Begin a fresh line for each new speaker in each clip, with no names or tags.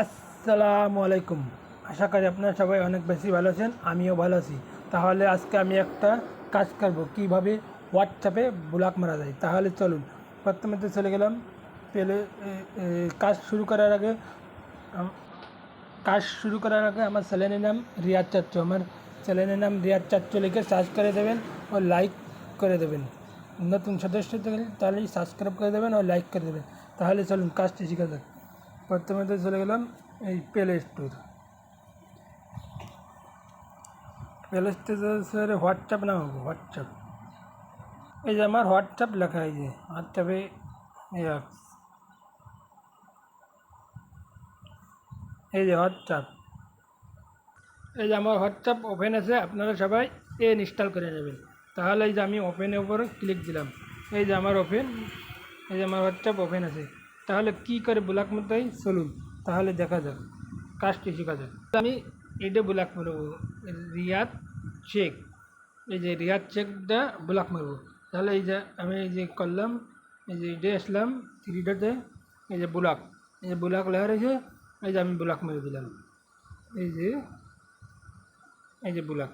আসসালামু আলাইকুম। আশা করি আপনারা সবাই অনেক বেশি ভালো আছেন, আমিও ভালো আছি। তাহলে আজকে আমি একটা কাজ করব কীভাবে হোয়াটসঅ্যাপে ব্লক মারা যায়। তাহলে চলুন, প্রথমে তো চলে গেলাম পেলে কাজ শুরু করার আগে আমার চ্যানেলের নাম রিয়াদ চাচ্চু। আমার চ্যানেলের নাম রিয়াদ চাচ্চু লিখে সার্চ করে দেবেন ও লাইক করে দেবেন। নতুন সদস্য তাহলে সাবস্ক্রাইব করে দেবেন ও লাইক করে দেবেন। তাহলে চলুন কাজটি শিখা যাক। প্রথমে তো চলে গেলাম এই প্লে স্টোরে হোয়াটসঅ্যাপ নাম হবে হোয়াটসঅ্যাপ। এই যে আমার হোয়াটসঅ্যাপ লেখা, এই যে হোয়াটসঅ্যাপে এই যে হোয়াটসঅ্যাপ, এই যে আমার হোয়াটসঅ্যাপ ওপেন আছে। আপনারা সবাই ইনস্টল করে নেবেন। তাহলে এই যে আমি ওপেনের উপরে ক্লিক দিলাম, এই যে আমার ওপেন, এই যে আমার হোয়াটসঅ্যাপ ওপেন আছে। তাহলে কি করে ব্লক মারতে হয় চলুন তাহলে দেখা যাক, কাজটি শেখা যাক। আমি এটা ব্লক মারবো রিয়াদ শেখ, এই যে রিয়াদ শেখটা ব্লক মারবো। তাহলে এই যে আমি এই যে করলাম, এই যে এটা আসলাম থ্রিটাতে, এই যে ব্লক, এই যে ব্লক লেখা রয়েছে, এই যে আমি ব্লক মেরে দিলাম। এই যে ব্লক,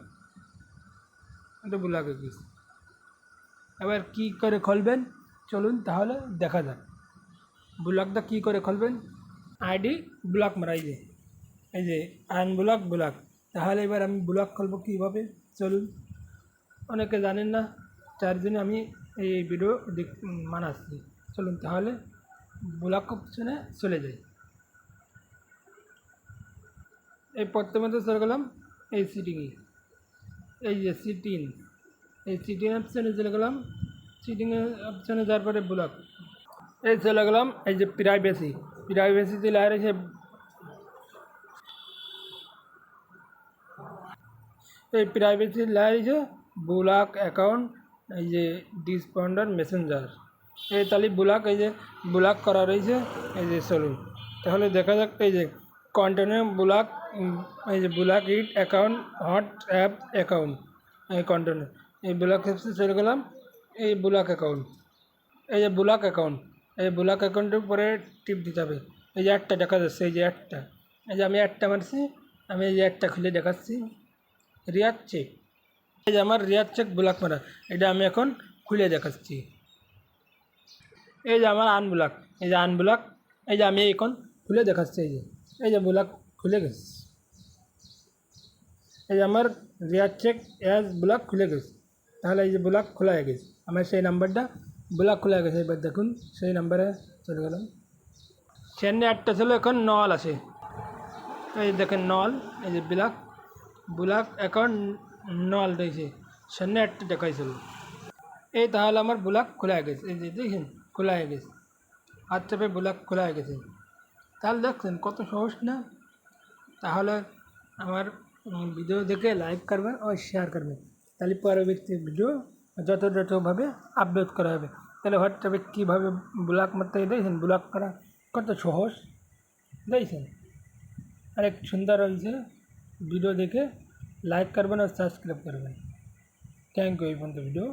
এটা ব্লক হয়ে গেছে। এবার কী করে খুলবেন চলুন তাহলে দেখা যাক। ব্লকটা কী করে খুলবেন, আইডি ব্লক মারাই যে এই যে আনব্লক ব্লক। তাহলে এবার আমি ব্লক খুলবো কীভাবে চলুন। অনেকে জানেন না, তার জন্য আমি এই ভিডিও বানাচ্ছি। চলুন তাহলে ব্লক অপশনে চলে যাই। এই প্রথমে তো চলে গেলাম এই সিটিংয়ে, এই যে সিটিং, এই সিটিং অপশানে চলে গেলাম। সিটিং অপশানে যাওয়ার পরে ব্লক, এই চলে গেলাম এই যে প্রাইভেসিতে লেখা রয়েছে, এই প্রাইভেসি লেখা রয়েছে ব্লক অ্যাকাউন্ট, এই যে ডিসপন্ডার মেসেঞ্জার। এই তাহলে ব্লক, এই যে ব্লক করা রয়েছে। এই যে চলুন তাহলে দেখা যাক। এই যে কন্টিনিউ ব্লক, এই যে ব্লক ইট অ্যাকাউন্ট হোয়াটসঅ্যাপ অ্যাকাউন্ট, এই কন্টিনিউ, এই ব্লক অ্যাপসে চলে গেলাম। এই ব্লক অ্যাকাউন্ট, এই যে ব্লক অ্যাকাউন্ট, এই ব্লক অ্যাকাউন্টের উপরে টিপ দিতে হবে। এই যে একটা দেখা যাচ্ছে, এই যে একটা, এই যে আমি একটা মারছি, আমি এই যে একটা খুলে দেখাচ্ছি রিয়াদ চেক। এই যে আমার রিয়াদ চেক ব্লক মারা, এটা আমি এখন খুলে দেখাচ্ছি। এই যে আমার আনব্লক, এই যে আনব্লক, এই যে আমি এখন খুলে দেখাচ্ছি। এই যে ব্লক খুলে গেছে, এই যে আমার রিয়াদ চেক অ্যাজ ব্লক খুলে গেছে। তাহলে এই যে ব্লক খোলা হয়ে গেছে, আমার সেই নাম্বারটা ব্লক খোলা হয়ে গেছে। এবার দেখুন সেই নাম্বারে চলে গেলাম, সামনে একটা ছিল, এখন নল আছে। এই দেখেন নল, এই যে ব্লক অ্যাকাউন্ট নল দিয়েছে, সামনে একটা দেখাইছিল। এই তাহলে আমার ব্লক খোলা হয়ে গেছে, এই যে দেখেন খোলা হয়ে গেছে, হোয়াটসঅ্যাপে ব্লক খোলা হয়ে গেছে। তাহলে দেখছেন কত সহজ না। তাহলে আমার ভিডিও দেখে লাইক করবেন ও শেয়ার করবেন, তাহলে পরবর্তী ভিডিও যথাযথভাবে আপলোড করা হবে। তাহলে হোয়াটসঅ্যাপে কীভাবে ব্লক মারতে হয় দেখছেন, ব্লক করা কত সহজ দেখছেন, অনেক সুন্দর হয়েছে। ভিডিও দেখে লাইক করবেন और सब्सक्राइब करবেন। थैंक यू এই পর্যন্ত ভিডিও।